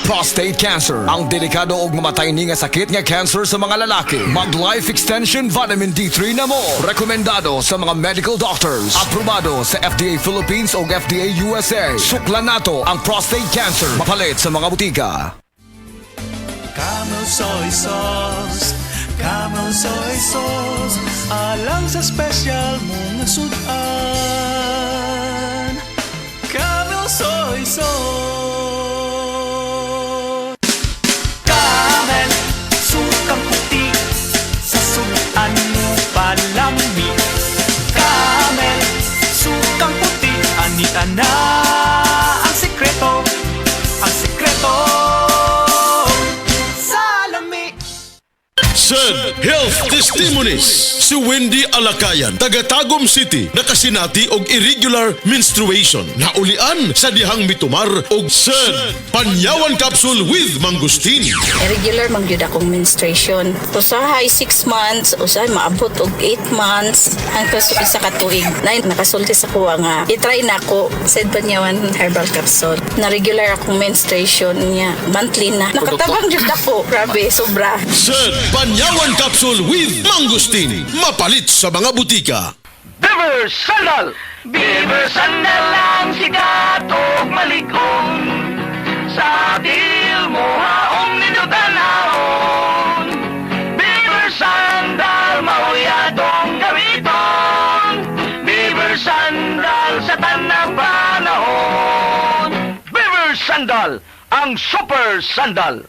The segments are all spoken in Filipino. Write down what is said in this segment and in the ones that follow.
prostate cancer. Ang delikado ug mamatay ni nga sakit nga cancer sa mga lalaki. Mag Life Extension Vitamin D3 na mo. Rekomendado sa mga medical doctors. Aprobado sa FDA Philippines ug FDA USA. Suklan nato ang prostate cancer. Mapalit sa mga butika. Camel soy sauce, Camel soy sauce, alang sa special mong sudan. Camel soy sauce. Camel, sukang puti, sa sudan mo palami. Camel, sukang puti, anita na ang sikreto, ang sikreto. Sad Health Testimonies. Si Wendy Alakayan, taga Tagum City, nakasinati og irregular menstruation. Naulian sa dihang mitumar og sad panyawan capsule with mangustin. Irregular man gyud akong menstruation. Usahay 6 months, usahay maabot og 8 months hangtod sa isa ka tuig. Nakasulti sa kuha nga i-try nako sa panyawan herbal capsule. Na regular akong menstruation niya monthly na. Nakatabang gyud ako, grabe, sobra. Sad panyawan capsule with mangustin. Mapalit sa mga butika. Beaver Sandal! Beaver Sandal ang sikat o malikong sa til mo haong ninutanahon. Beaver Sandal, mahuyadong gamiton. Beaver Sandal sa tanang panahon. Beaver Sandal, ang super sandal.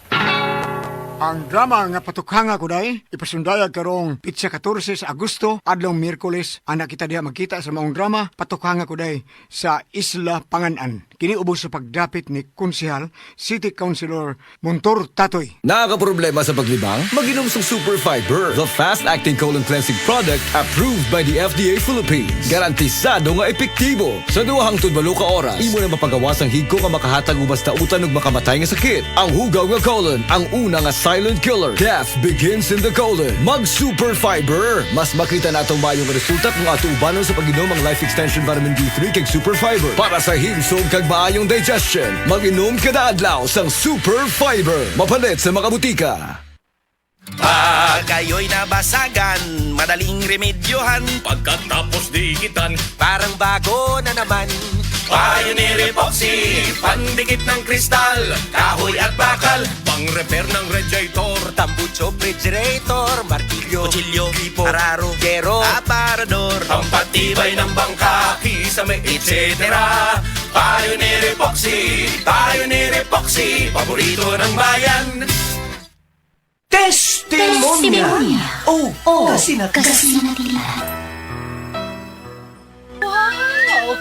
Ang drama nga patukhanga ko day, ipasundayag karong pitsa 14 sa Agosto, adlong Miyerkules, anak kita diha magkita sa maong drama, patukhanga ko day sa Isla Panganan. Kini ubos sa pagdapit ni Konsehal, City Councilor Montor Tatoy. Nakakaproblema sa paglibang? Mag-inom sa Super Fiber, the fast-acting colon cleansing product approved by the FDA Philippines. Garantisado nga epektibo. Sa 2 hangtod 8 ka oras, imo na mapagawas ang higko nga makahatag ubas na utan ug makamatay nga sakit. Ang hugaw nga colon, ang una nga silent killer. Death begins in the colon. Mag Super Fiber. Mas makita natong mayong resulta kung ato ubanon sa pag-inom ang Life Extension Vitamin D3 kag Super Fiber. Para sa himsog kag maayong digestion, mag-inom kada adlaw sang Super Fiber. Mapalit sa mga butika. Pag kayo'y nabasagan, madaling remedyohan. Pagkatapos dikitan, Parang bago na naman. Pioneer Epoxy, pandikit ng kristal, kahoy at bakal, pang-repair ng radiator, Tambucho, refrigerator, martilyo, kutsilyo, gripo, araro, gero, aparador, pampatibay ng bangka, kisame, etc. Pioneer Epoxy, paborito ng bayan. Testimonya! Oh, kasi na. Wow!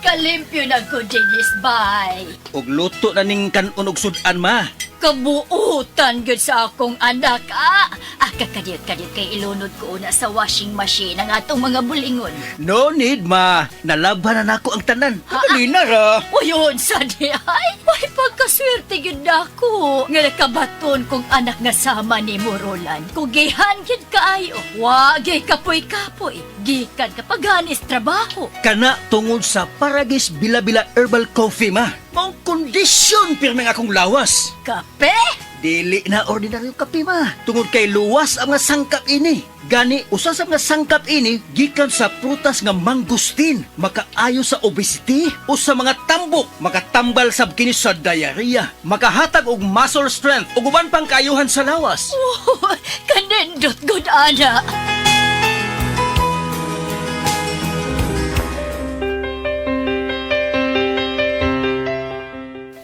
Kalimpyo na ko, Dennis Bay. Og luto na ning kanon og sudan ma. Kabuutan gud sa akong anak, ah! Kakadiyot-kadiyot kay ilunod ko una sa washing machine ang atong mga bulingon. No need ma. Nalaban na nako ang tanan. Kalina ra. Uyon sa di ay! Ay, pagkaswerte yun ako. Nga nakabaton kong anak nga sama ni Morolan. Kugihan yun kaayo. Wagay kapoy-kapoy. Gikan kapaganis trabaho. Kana tungod sa Paragis Bila-Bila Herbal Coffee ma. Mao kondisyon pirmi nga akong lawas. Kape? Dili na ordinaryong kape ma. Tungod kay luwas ang nga sangkap ini. Gani usa sa mga sangkap ini gikan sa prutas nga mangustin. Makaayo sa obesity o sa mga tambok, makatambal sab kini sa diarrhea, makahatag og muscle strength ug uban pang kaayuhan sa lawas. Oh, kanindot good ana.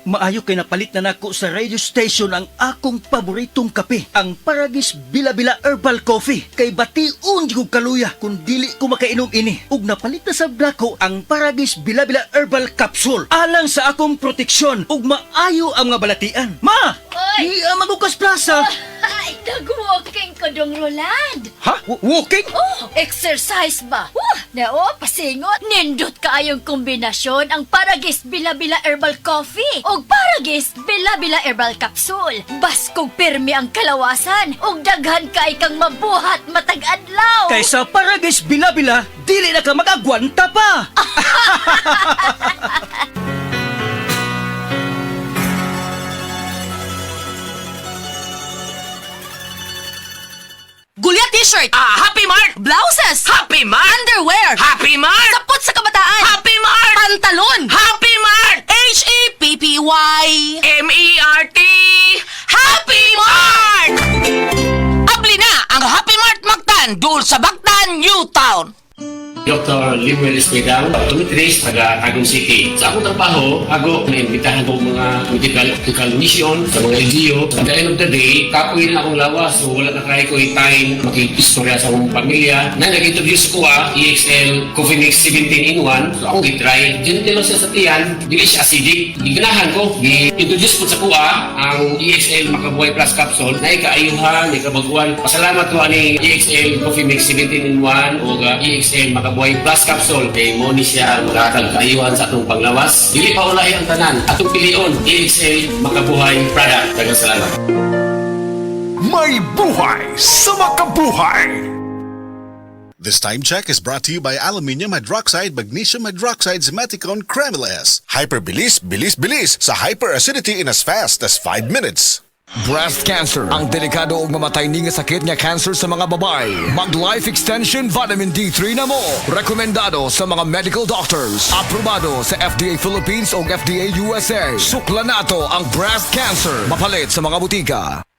Maayo kay napalit na nako sa radio station ang akong paboritong kape, ang Paragis Bila-Bila Herbal Coffee. Kay bation di ko kaluya kung dili ko makainom ini. Ug napalit na sa blako ang Paragis Bila-Bila Herbal Capsule. Alang sa akong proteksyon ug maayo ang mga balatian. Ma! Oy! Magukas plaza! Ay, nag-walking ko dong, Roland. Ha? Walking? Oh, exercise ba? Nao, pasingot. Nindot kaayong kombinasyon ang Paragis Bila-Bila Herbal Coffee o Paragis Bila-Bila Herbal Capsule. Baskog pirmi ang kalawasan o daghan kay kang mabuhat matag adlaw. Kaysa Paragis Bila-Bila, dili na ka magagwanta pa! T-shirt. Happy Mart! Blouses. Happy Mart! Underwear. Happy Mart! Sapot sa kabataan. Happy Mart! Pantalon. Happy Mart! H-A-P-P-Y. M-E-R-T! Happy Mart! Abli na ang Happy Mart Mactan dul sa Bactan, Newtown. Dr. Limuel Espedang, optometrist, taga Tagum City. Sa akong trabaho, ako naimbitahan ko mga medical mission sa mga LGU. At the end of the day, kapoy na akong lawas. So wala na try ko time makikistorya sa akong pamilya. Na nag-introduce ko EXL Coffee Mix 17 in 1. So akong i-try. Gentle siya sa tiyan, dili siya acidic. Iganahan ko, i-introduce ko sa kuha ang EXL Makabuhay Plus Capsule na ikaayuhan, ikabaguan. Pasalamat ko ani EXL Coffee Mix 17 in 1 o EXL Makabuhay Plus Capsule kay mo ni siya magkakag kaayuhan sa atong panglawas. Dili pa ulahi ang tanan. Atong pilion, EXL Makabuhay product. Daghang salamat. May buhay sa makabuhay! This time check is brought to you by Aluminium Hydroxide Magnesium Hydroxide Zimeticone Cremeles. Hyperbilis, bilis, bilis sa hyperacidity in as fast as 5 minutes. Breast cancer, ang delikado ug mamatay ni nga sakit nga cancer sa mga babae. Mag Life Extension Vitamin D3 na mo. Rekomendado sa mga medical doctors. Aprobado sa FDA Philippines o FDA USA. Sukla nato ang breast cancer. Mapalit sa mga butika.